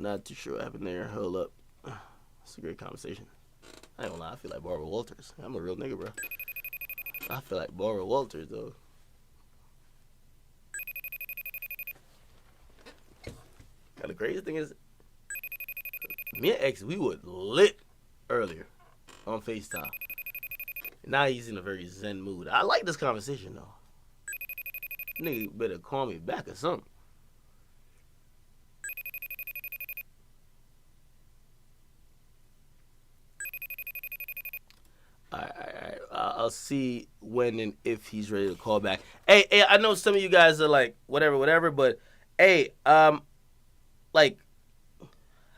not too sure what happened there. Hold up. It's a great conversation. I ain't gonna lie, I feel like Barbara Walters. I'm a real nigga, bro. I feel like Barbara Walters, though. Now, the craziest thing is, me and X, we were lit earlier on FaceTime. Now he's in a very zen mood. I like this conversation, though. Nigga better call me back or something. Alright. I'll see when and if he's ready to call back. Hey, I know some of you guys are like, whatever, but hey, like,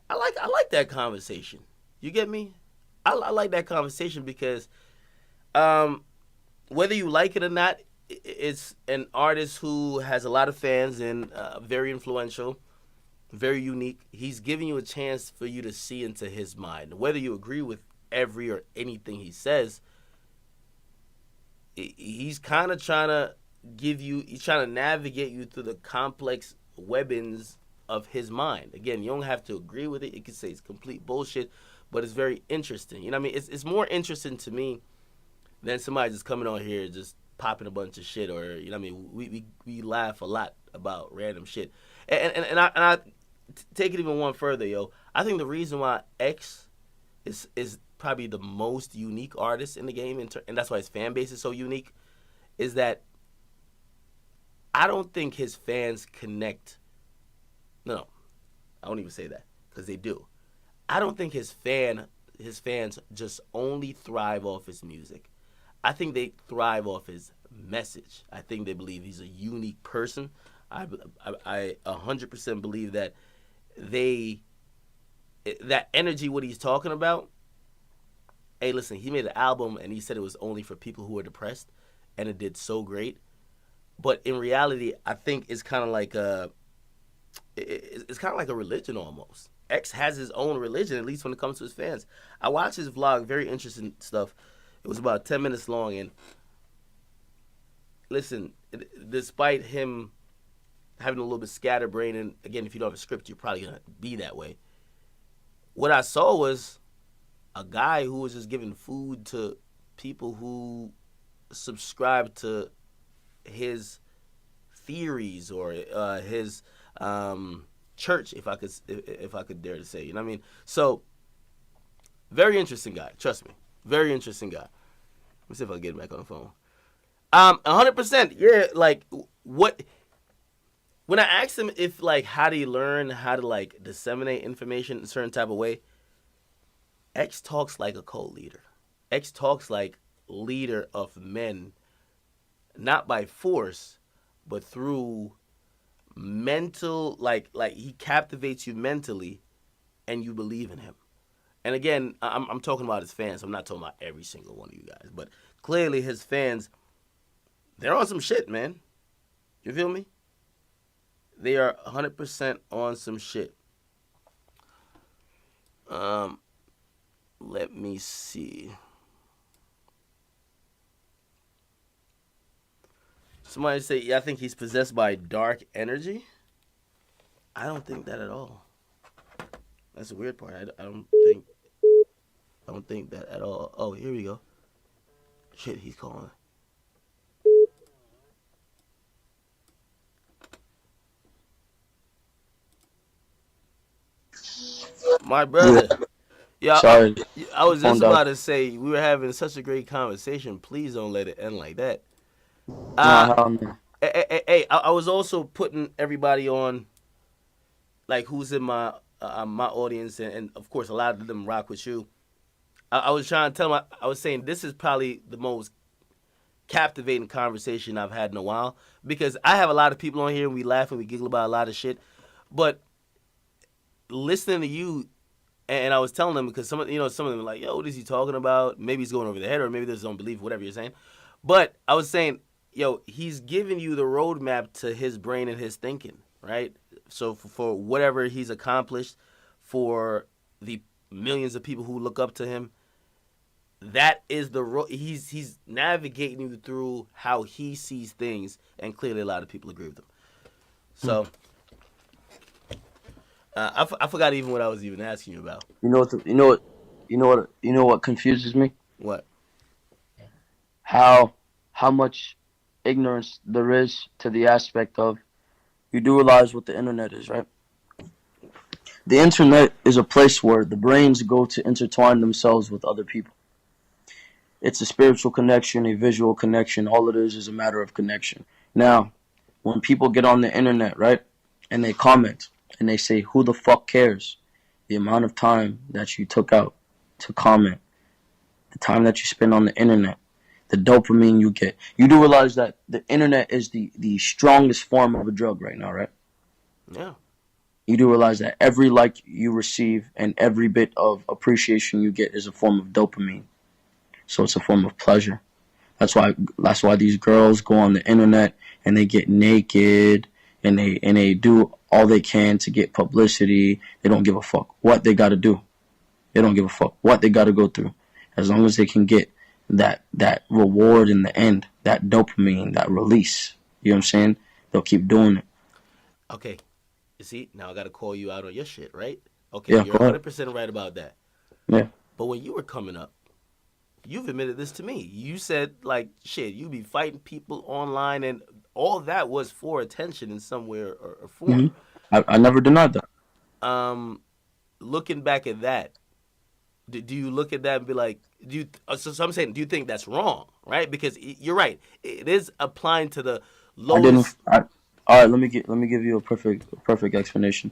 I like that conversation. You get me? I like that conversation because, whether you like it or not, it's an artist who has a lot of fans and very influential, very unique. He's giving you a chance for you to see into his mind. Whether you agree with every or anything he says, he's kind of trying to he's trying to navigate you through the complex webbings of his mind. Again, you don't have to agree with it. You can say it's complete bullshit, but it's very interesting. You know what I mean? It's more interesting to me than somebody just coming on here just popping a bunch of shit, or you know what I mean? We laugh a lot about random shit, and I take it even one further, yo. I think the reason why X is probably the most unique artist in the game, and that's why his fan base is so unique, is that I don't think his fans connect. No, I won't even say that because they do. I don't think his fans just only thrive off his music. I think they thrive off his message. I think they believe he's a unique person. I 100% believe that that energy, what he's talking about. Hey, listen, he made an album and he said it was only for people who are depressed, and it did so great. But in reality, I think it's kind of like it's kind of like a religion almost. X has his own religion, at least when it comes to his fans. I watched his vlog, very interesting stuff. It was about 10 minutes long, and listen, despite him having a little bit scatterbrained, and again, if you don't have a script, you're probably going to be that way. What I saw was a guy who was just giving food to people who subscribe to his theories or his church, if I could dare to say. You know what I mean? So, very interesting guy. Trust me. Very interesting guy. Let me see if I can get him back on the phone. 100%. Yeah, like, what... When I asked him if, like, how do you learn how to, like, disseminate information in a certain type of way, X talks like a cult leader. X talks like leader of men, not by force, but through mental, like he captivates you mentally, and you believe in him. And again, I'm talking about his fans. I'm not talking about every single one of you guys. But clearly his fans, they're on some shit, man. You feel me? They are 100% on some shit. Let me see. Somebody say, yeah, I think he's possessed by dark energy. I don't think that at all. That's the weird part. I don't think that at all. Oh, here we go. Shit, he's calling. My brother. Yeah, Sorry. I was Phone just died. about to say we were having such a great conversation. Please don't let it end like that. No, hell no. Hey, I was also putting everybody on, like, who's in my audience, and of course a lot of them rock with you. I was trying to tell them, I was saying this is probably the most captivating conversation I've had in a while, because I have a lot of people on here and we laugh and we giggle about a lot of shit, but listening to you, and I was telling them, because some of them are like, yo, what is he talking about? Maybe he's going over their head, or maybe they just don't believe whatever you're saying. But I was saying, yo, he's giving you the roadmap to his brain and his thinking, right? So for whatever he's accomplished, for the millions of people who look up to him, that is he's navigating you through how he sees things, and clearly a lot of people agree with him. So, I forgot even what I was even asking you about. You know what? You know what confuses me? What? How how much ignorance there is to the aspect of you do realize what the internet is, right? The internet is a place where the brains go to intertwine themselves with other people. It's a spiritual connection, a visual connection. All it is a matter of connection. Now, when people get on the internet, right, and they comment and they say, "Who the fuck cares?" The amount of time that you took out to comment, the time that you spend on the internet, the dopamine you get. You do realize that the internet is the strongest form of a drug right now, right? Yeah. You do realize that every like you receive and every bit of appreciation you get is a form of dopamine. So it's a form of pleasure. That's why these girls go on the internet and they get naked and they do all they can to get publicity. They don't give a fuck what they got to do. They don't give a fuck what they got to go through. As long as they can get that reward in the end, that dopamine, that release. You know what I'm saying? They'll keep doing it. Okay. You see, now I got to call you out on your shit, right? Okay, Yeah, you're go ahead. 100% right about that. Yeah. But when you were coming up, you've admitted this to me. You said, like, shit, you be fighting people online, and all that was for attention in some way or hmm form. I never denied that. Um, Looking back at that, do you look at that and be like, so I'm saying, do you think that's wrong, right? Because you're right. It is applying to the I didn't. lowest. All right. Let me give you a perfect explanation.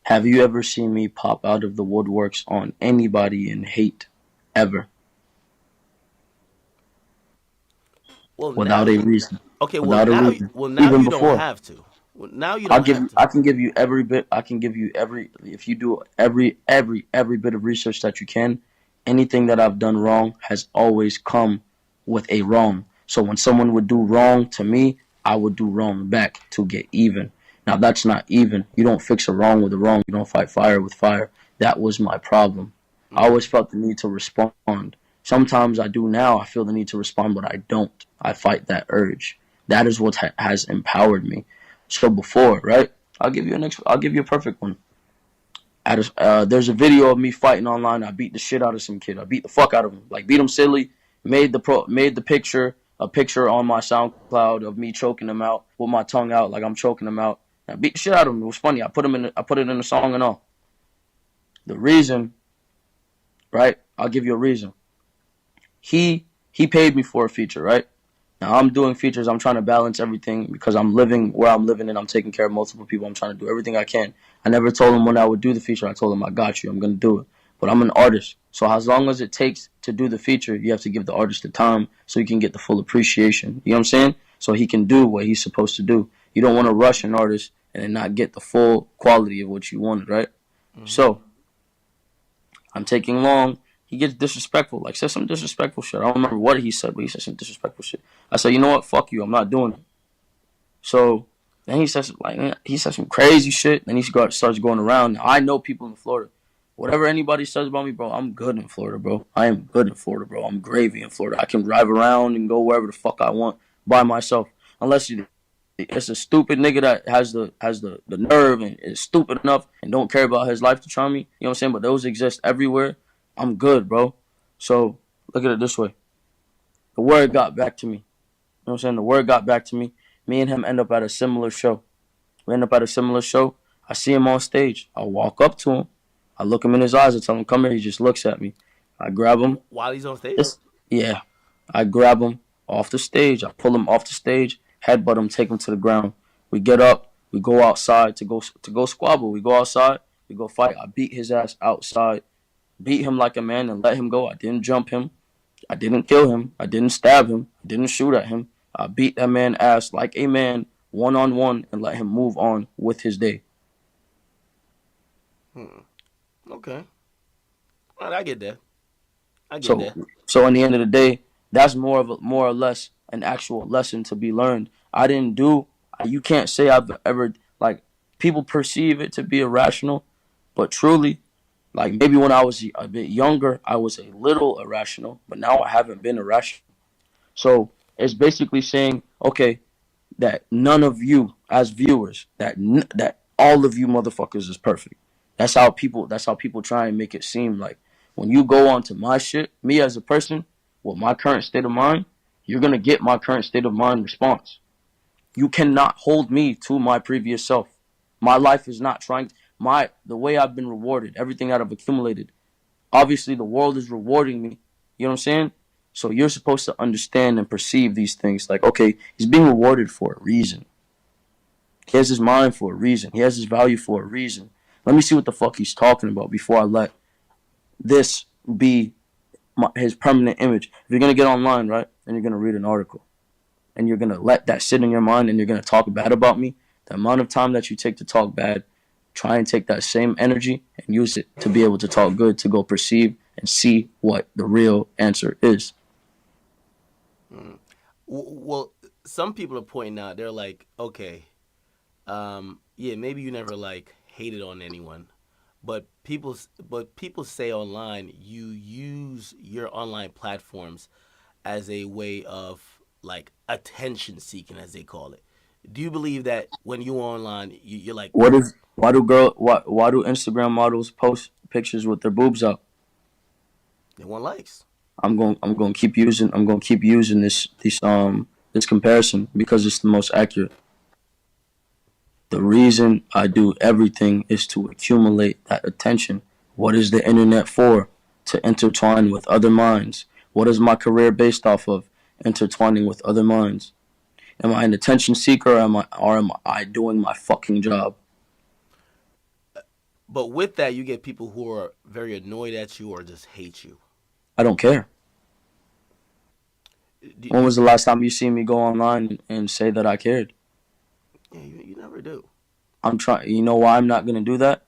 Have you ever seen me pop out of the woodworks on anybody in hate, ever, Well, now without a you. reason? Okay, Without a reason. well now Even you don't before. have to. Well, now you I'll don't give have you. to. I can give you every bit. I can give you every. If you do every bit of research that you can, anything that I've done wrong has always come with a wrong. So when someone would do wrong to me, I would do wrong back to get even. Now that's not even. You don't fix a wrong with a wrong. You don't fight fire with fire. That was my problem. I Hmm. always felt the need to respond. Sometimes I do now. I feel the need to respond, but I don't. I fight that urge. That is what has empowered me. So before, right? I'll give you a perfect one. There's a video of me fighting online. I beat the shit out of some kid. I beat the fuck out of him. Like beat him silly. Made the picture a picture on my SoundCloud of me choking him out with my tongue out like I'm choking him out. I beat the shit out of him. It was funny. I put it in the song and all. The reason, right? I'll give you a reason. He paid me for a feature, right? Now I'm doing features. I'm trying to balance everything because I'm living where I'm living and I'm taking care of multiple people. I'm trying to do everything I can. I never told him when I would do the feature. I told him I got you. I'm gonna do it. But I'm an artist, so as long as it takes to do the feature, you have to give the artist the time so he can get the full appreciation. You know what I'm saying? So he can do what he's supposed to do. You don't want to rush an artist and then not get the full quality of what you wanted, right? Hmm. So I'm taking long. He gets disrespectful, like says some disrespectful shit. I don't remember what he said, but he said some disrespectful shit. I said, you know what? Fuck you. I'm not doing it. So then he says some crazy shit. Then starts going around. Now, I know people in Florida. Whatever anybody says about me, bro, I'm good in Florida, bro. I am good in Florida, bro. I'm gravy in Florida. I can drive around and go wherever the fuck I want by myself. Unless it's a stupid nigga that has the nerve and is stupid enough and don't care about his life to try me. You know what I'm saying? But those exist everywhere. I'm good, bro. So look at it this way. The word got back to me. You know what I'm saying? The word got back to me. Me and him end up at a similar show. We end up at a similar show. I see him on stage. I walk up to him. I look him in his eyes. I tell him, come here. He just looks at me. I grab him. While he's on stage. Yes. Yeah. I grab him off the stage. I pull him off the stage, headbutt him, take him to the ground. We get up. We go outside to go squabble. We go outside. We go fight. I beat his ass outside. Beat him like a man and let him go. I didn't jump him. I didn't kill him. I didn't stab him. I didn't shoot at him. I beat that man ass like a man, one on one, and let him move on with his day. Hmm. Okay. All right, I get that. I get So, that. so in the end of the day, that's more or less an actual lesson to be learned. I didn't do. You can't say I've ever like people perceive it to be irrational, but truly, like maybe when I was a bit younger, I was a little irrational, but now I haven't been irrational. So it's basically saying, okay, that none of you as viewers, that all of you motherfuckers is perfect. That's how people try and make it seem like when you go onto my shit, me as a person, with my current state of mind, you're gonna get my current state of mind response. You cannot hold me to my previous self. My life is not trying the way I've been rewarded, everything that I've accumulated. Obviously the world is rewarding me. You know what I'm saying? So you're supposed to understand and perceive these things like, okay, he's being rewarded for a reason. He has his mind for a reason. He has his value for a reason. Let me see what the fuck he's talking about before I let this be his permanent image. If you're gonna get online, right, and you're gonna read an article, and you're gonna let that sit in your mind, and you're gonna talk bad about me, the amount of time that you take to talk bad, try and take that same energy and use it to be able to talk good, to go perceive and see what the real answer is. Well, some people are pointing out, they're like, okay, yeah, maybe you never like hated on anyone, but people say online you use your online platforms as a way of like attention seeking, as they call it. Do you believe that when you online, you're like, What is why do Instagram models post pictures with their boobs out? they want likes? I'm going to keep using this comparison because it's the most accurate. The reason I do everything is to accumulate that attention. What is the internet for? To intertwine with other minds. What is my career based off of? Intertwining with other minds. Am I an attention seeker or am I doing my fucking job? But with that, you get people who are very annoyed at you or just hate you. I don't care. Do, When do, was the last time you see me go online and say that I cared? yeah, you never do. I'm trying. You know why I'm not gonna do that?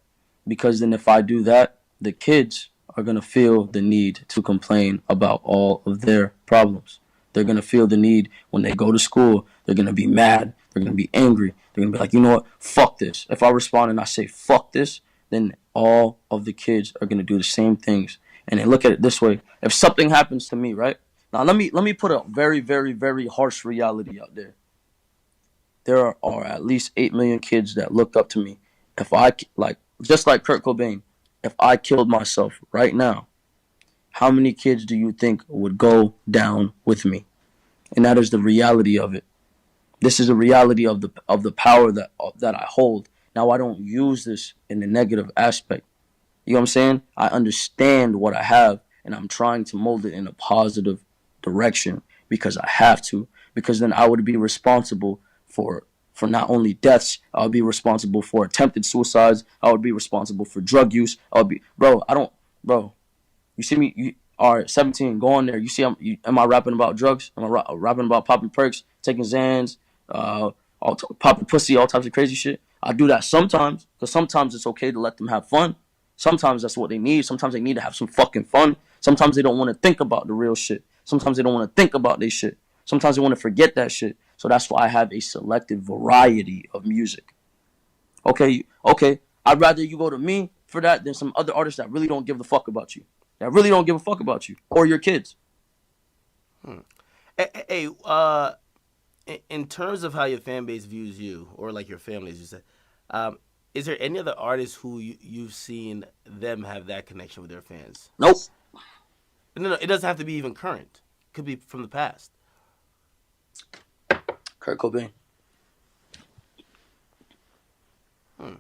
Because then if I do that, the kids are gonna feel the need to complain about all of their problems. They're gonna feel the need when they go to school. They're gonna be mad. They're gonna be angry. They're gonna be like, you know what? Fuck this. If I respond and I say fuck this, then all of the kids are gonna do the same things. And they look at it this way: if something happens to me, right now, let me put a very, very, very harsh reality out there. There are at least 8 million kids that look up to me. If I like, just like Kurt Cobain, if I killed myself right now, how many kids do you think would go down with me? And that is the reality of it. This is the reality of the power that I hold. Now I don't use this in a negative aspect. You know what I'm saying? I understand what I have, and I'm trying to mold it in a positive direction because I have to. Because then I would be responsible for for not only deaths. I would be responsible for attempted suicides. I would be responsible for drug use. I would be, bro. I don't, bro. You see me? All right, 17. Go on there. You see, am I rapping about drugs? Am I rapping about popping perks, taking Xans, uh, popping pussy, all types of crazy shit? I do that sometimes because sometimes it's okay to let them have fun. Sometimes that's what they need. Sometimes they need to have some fucking fun. Sometimes they don't want to think about the real shit. Sometimes they don't want to think about their shit. Sometimes they want to forget that shit. So that's why I have a selective variety of music. Okay, okay. I'd rather you go to me for that than some other artists that really don't give a fuck about you. That really don't give a fuck about you or your kids. Hey, in terms of how your fan base views you, or like your family, as you said, um, is there any other artists who you've seen them have that connection with their fans? Nope. No, it doesn't have to be even current. It could be from the past. Kurt Cobain. Hmm.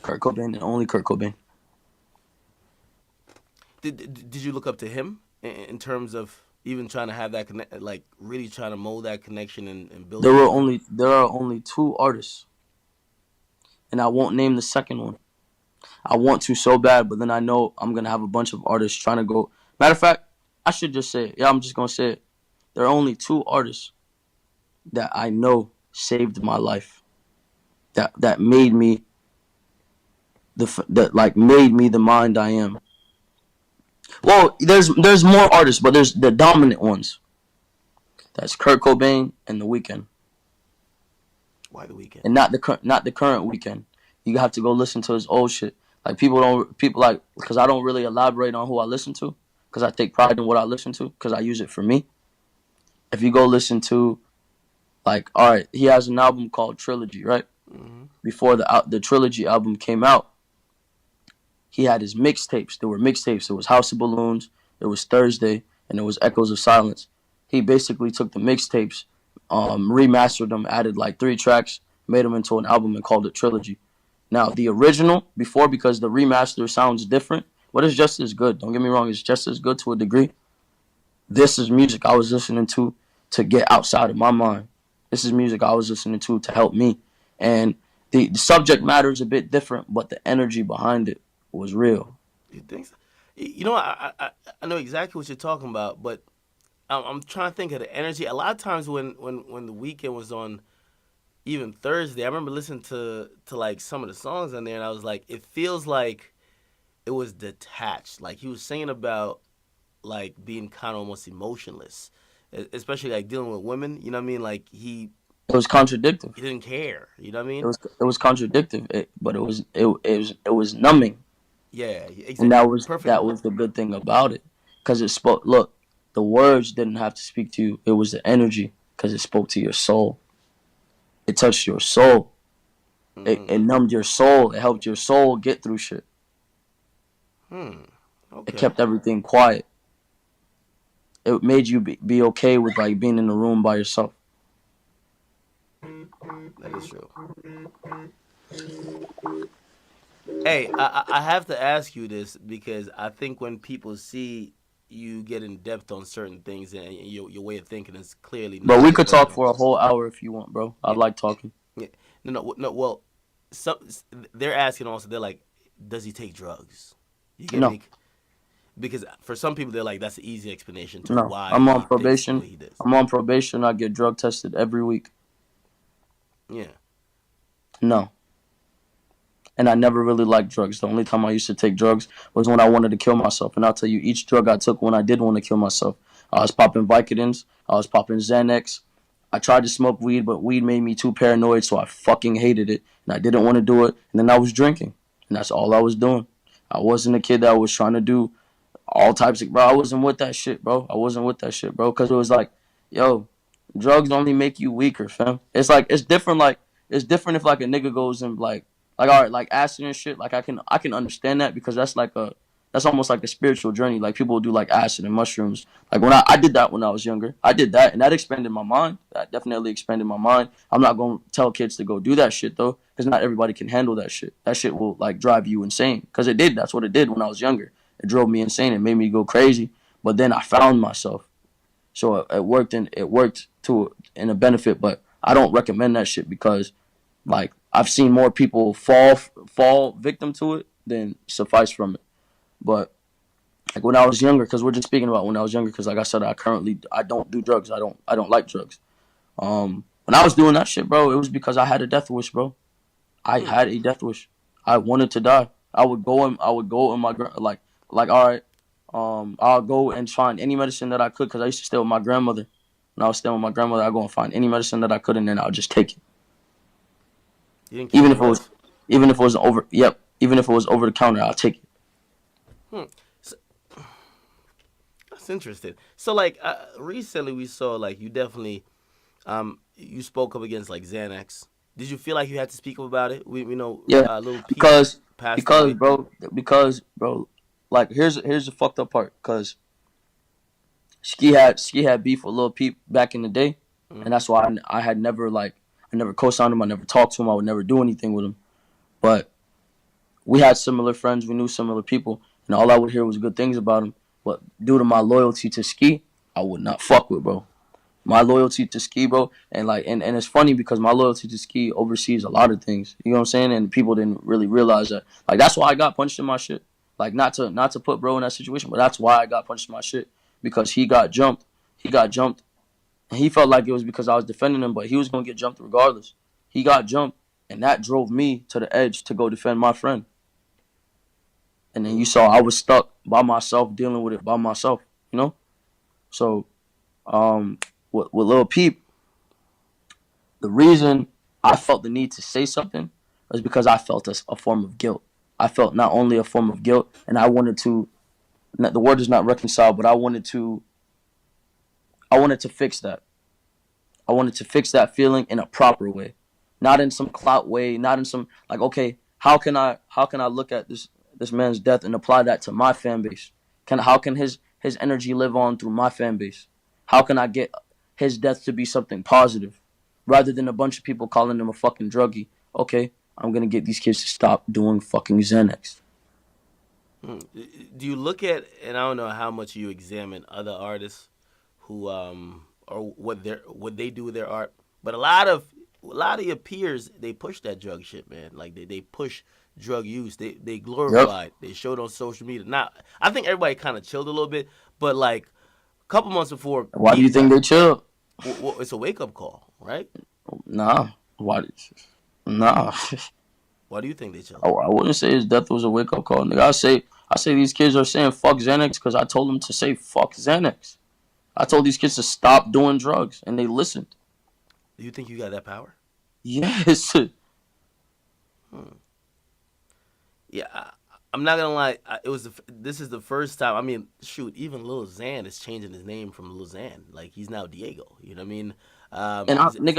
Kurt Cobain and only Kurt Cobain. Did you look up to him in terms of even trying to have that connect, like really trying to mold that connection and build There it? were only there are only two artists, and I won't name the second one. I want to so bad, but then I know I'm gonna have a bunch of artists trying to go. Matter of fact, I should just say it. Yeah, I'm just gonna say it. There are only two artists that I know saved my life. That made me that like made me the mind I am. Well, there's more artists, but there's the dominant ones. That's Kurt Cobain and The Weeknd, Why the weekend? and not the current Weeknd. You have to go listen to his old shit. Like people like because I don't really elaborate on who I listen to because I take pride in what I listen to because I use it for me. If you go listen to like all right, he has an album called Trilogy, right? Hmm. Before the trilogy album came out, He had his mixtapes. There were mixtapes. There was House of Balloons, there was Thursday, and there was Echoes of Silence. He basically took the mixtapes, remastered them, added like 3 tracks, made them into an album, and called it Trilogy. Now the original before, because the remaster sounds different, but it's just as good. Don't get me wrong, it's just as good to a degree. This is music I was listening to get outside of my mind. This is music I was listening to help me. And the subject matter is a bit different, but the energy behind it was real. You think so? You know, I know exactly what you're talking about, but I'm trying to think of the energy. A lot of times when the weekend was on, even Thursday, I remember listening to like some of the songs on there, and I was like, it feels like it was detached. Like he was singing about like being kind of almost emotionless, especially like dealing with women. You know what I mean? Like It was contradictory. he didn't care. You know what I It mean? was contradictory, but it was numbing, Yeah, and perfect. that was the good thing about it, because it spoke. Look, the words didn't have to speak to you. It was the energy, because it spoke to your soul. It touched your soul. It Mm. numbed your soul. It helped your soul get through shit. Hmm. It Okay, kept everything quiet. It made you be okay with like being in the room by yourself. that is true. Hey, I have to ask you this because I think when people see you get in depth on certain things and your way of thinking is clearly But not we could talk for conventional. a whole hour if you want, bro. I Yeah, like talking. yeah. No. Well, some they're asking also. They're like, does he take drugs? You get No, me? Because for some people, they're like, that's an easy explanation to no. why I'm on he thinks the probation. way he does. I'm on probation. I get drug tested every week. Yeah. No. And I never really liked drugs. The only time I used to take drugs was when I wanted to kill myself. And I'll tell you, each drug I took when I did want to kill myself, I was popping Vicodins, I was popping Xanax. I tried to smoke weed, but weed made me too paranoid, so I fucking hated it. And I didn't want to do it. And then I was drinking. And that's all I was doing. I wasn't a kid that was trying to do all types of, bro. I wasn't with that shit, bro. I wasn't with that shit, bro. Because it was like, yo, drugs only make you weaker, fam. It's like it's different. Like it's different if like a nigga goes and like all right, like acid and shit. Like I can understand that, because that's almost like a spiritual journey. Like people do like acid and mushrooms. Like when I did that when I was younger, I did that and that expanded my mind. That definitely expanded my mind. I'm not gonna tell kids to go do that shit though, because not everybody can handle that shit. That shit will like drive you insane. Because it did. That's what it did when I was younger. It drove me insane. It made me go crazy. But then I found myself, so it worked, and it worked to in a benefit. But I don't recommend that shit, because like I've seen more people fall victim to it than suffice from it. But like when I was younger, because we're just speaking about when I was younger, because like I said, I don't do drugs. I don't like drugs. When I was doing that shit, bro, it was because I had a death wish, bro. I Hmm. had a death wish. I wanted to die. I would go in my like all right, I'll go and find any medicine that I could, because I used to stay with my grandmother. When I was staying with my grandmother, I go and find any medicine that I could, and then I'll just take it, You didn't care even what if it it was was. even if it was over. Yep, even if it was over the counter, I'll take it. Hmm. So, that's interesting. So like recently we saw like you definitely you spoke up against like Xanax. Did you feel like you had to speak up about it? We know Yeah, little Peep because passed because away. bro, because like here's the fucked up part, because Ski had beef with Lil Peep back in the day, Mm. and that's why I had never I never co-signed him. I never talked to him. I would never do anything with him. But we had similar friends. We knew similar people, and all I would hear was good things about him. But due to my loyalty to Ski, I would not fuck with, bro. My loyalty to Ski, bro, and it's funny because my loyalty to Ski oversees a lot of things. You know what I'm saying? And people didn't really realize that. Like that's why I got punched in my shit. Like not to put bro in that situation, but that's why I got punched in my shit, because he got jumped. He got jumped. And he felt like it was because I was defending him, but he was gonna get jumped regardless. He got jumped, and that drove me to the edge to go defend my friend. And then you Mm. saw I was stuck by myself, dealing with it by myself. You know. So with Lil Peep, the reason I felt the need to say something was because I felt a form of guilt. I felt not only a form of guilt, and I wanted to. The word is not reconcile, but I wanted to fix that. I wanted to fix that feeling in a proper way, not in some clout way, not in some like, okay, how can I look at this man's death and apply that to my fan base? How can his energy live on through my fan base? How can I get his death to be something positive rather than a bunch of people calling him a fucking druggie? Okay, I'm gonna get these kids to stop doing fucking Xanax. Do you look at, and I don't know how much you examine other artists who or what they do with their art, but a lot of your peers, they push that drug shit, man. Like they push drug use. They Yep. glorify it. They show it on social media. Now I think everybody kind of chilled a little bit, but like a couple months before Why do you Beef think died, they chill? it's a wake up call, right? Nah. Why? Nah. Why do you think they chilled? I wouldn't say his death was a wake up call, nigga. I say these kids are saying fuck Xanax because I told them to say fuck Xanax. I told these kids to stop doing drugs, and they listened. Do you think you got that power? Yes. Yeah, I'm not gonna lie. This is the first time. I mean, shoot, even Lil Xan is changing his name from Lil Xan. Like he's now Diego. You know what I mean? And Is it,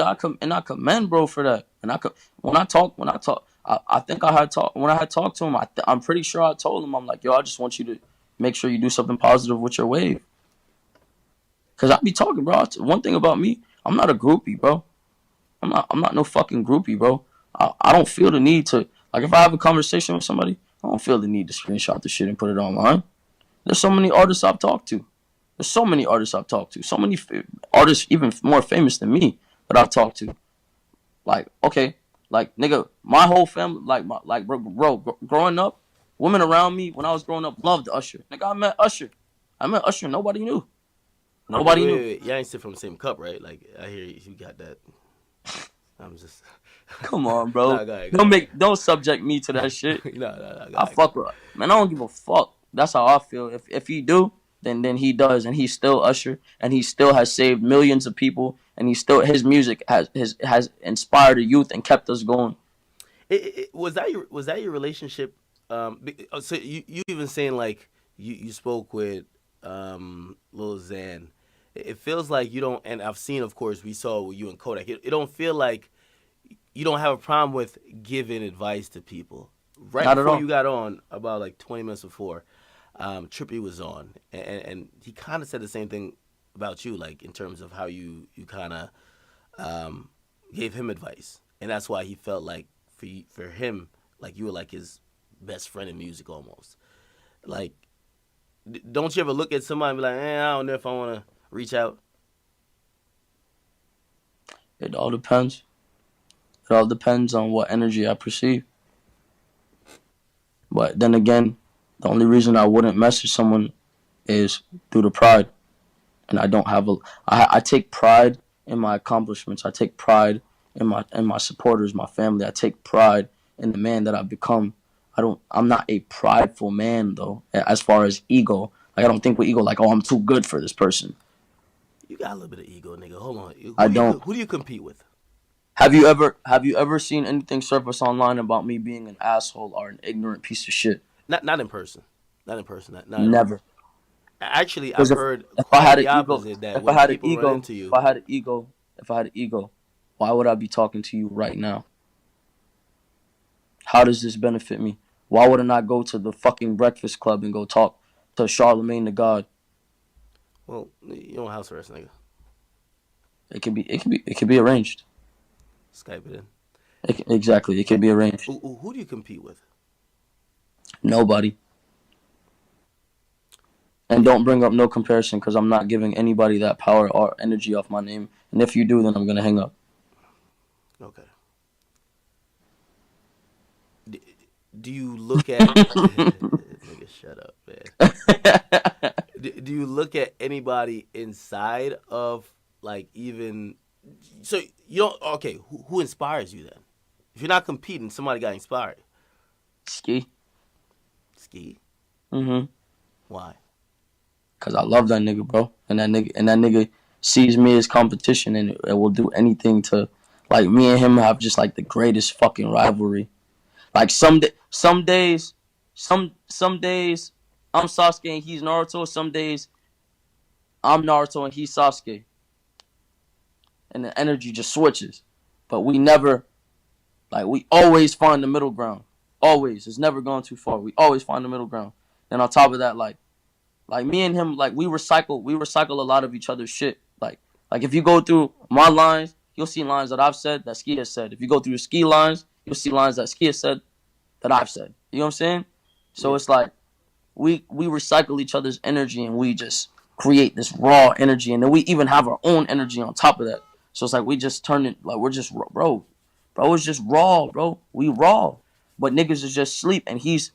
I commend bro for that. And I think I had talk when I had talked to him. I'm pretty sure I told him, I'm like, yo, I just want you to make sure you do something positive with your wave. Cause I be talking, bro. One thing about me, I'm not a groupie, bro. I'm not no fucking groupie, bro. I don't feel the need to, like, if I have a conversation with somebody, I don't feel the need to screenshot the shit and put it online. There's so many artists I've talked to. There's so many artists I've talked to. So many artists even more famous than me that I've talked to. Like, okay, like, nigga, my whole family, growing up, women around me when I was growing up loved Usher. Nigga, I met Usher. Nobody knew. wait, Nobody wait, knew. wait. Y'all ain't sit from the same cup, right? Like I hear you got that. I'm just. Come on, bro. Nah, go ahead, go ahead. Don't subject me to that shit. No, go I ahead, go fuck with, man. I don't give a fuck. That's how I feel. If he do, then he does, and he's still Usher, and he still has saved millions of people, and he still his music has inspired the youth and kept us going. was that your relationship? So you even saying like you spoke with Lil Xan. It feels like you don't, and I've seen, of course, we saw with you and Kodak. It don't feel like you don't have a problem with giving advice to people. Right Not at before all. you got on, about like 20 minutes before, Trippy was on, and he kind of said the same thing about you, like in terms of how you kind of um, gave him advice, and that's why he felt like for him, like you were like his best friend in music almost. Like, don't you ever look at somebody and be like, I don't know if I want to reach out? It all depends. It all depends on what energy I perceive. But then again, the only reason I wouldn't message someone is due to pride. And I don't have a. I take pride in my accomplishments. I take pride in my supporters, my family. I take pride in the man that I've become. I'm not a prideful man though. As far as ego, like I don't think with ego like, oh, I'm too good for this person. You got a little bit of ego, nigga. Hold on. I don't. Who do you compete with? Have you ever seen anything surface online about me being an asshole or an ignorant piece of shit? Not in person. Not in person. Not at all. Never. Actually, Because I've heard if I quite had the an ego, opposite. That if I when had an people run ego, into if you, I had an ego, if I had an ego, why would I be talking to you right now? How does this benefit me? Why wouldn't I go to the fucking Breakfast Club and go talk to Charlemagne the God? well, you don't house arrest, nigga. It could be arranged. Skype it in. Exactly, it could be arranged. Who do you compete with? Nobody. And don't bring up no comparison because I'm not giving anybody that power or energy off my name. And if you do, then I'm gonna hang up. Okay. D- do you look at? Nigga, shut up, man. Do you look at anybody inside of like even? So you don't. Okay, who inspires you then? If you're not competing, somebody got inspired. Ski. Ski. Mhm. Why? Cause I love that nigga, bro. And that nigga sees me as competition and will do anything to, like, me and him have just like the greatest fucking rivalry. Like some days, some days I'm Sasuke and he's Naruto. Some days I'm Naruto and he's Sasuke, and the energy just switches. But we never, like, we always find the middle ground. Always. It's never gone too far. We always find the middle ground. And on top of that, like me and him, like we recycle a lot of each other's shit. Like if you go through my lines, you'll see lines that I've said that Ski has said. If you go through the Ski lines, you'll see lines that Ski has said that I've said. You know what I'm saying? So Yeah. it's like we recycle each other's energy and we just create this raw energy, and then we even have our own energy on top of that. So it's like we just turn it like we're just bro is just raw, bro. We raw, but niggas is just sleep, and he's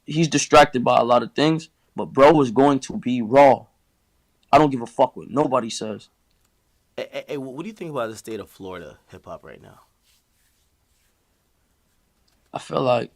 distracted by a lot of things. But bro is going to be raw. I don't give a fuck what nobody says. Hey, what do you think about the state of Florida hip hop right now? I feel like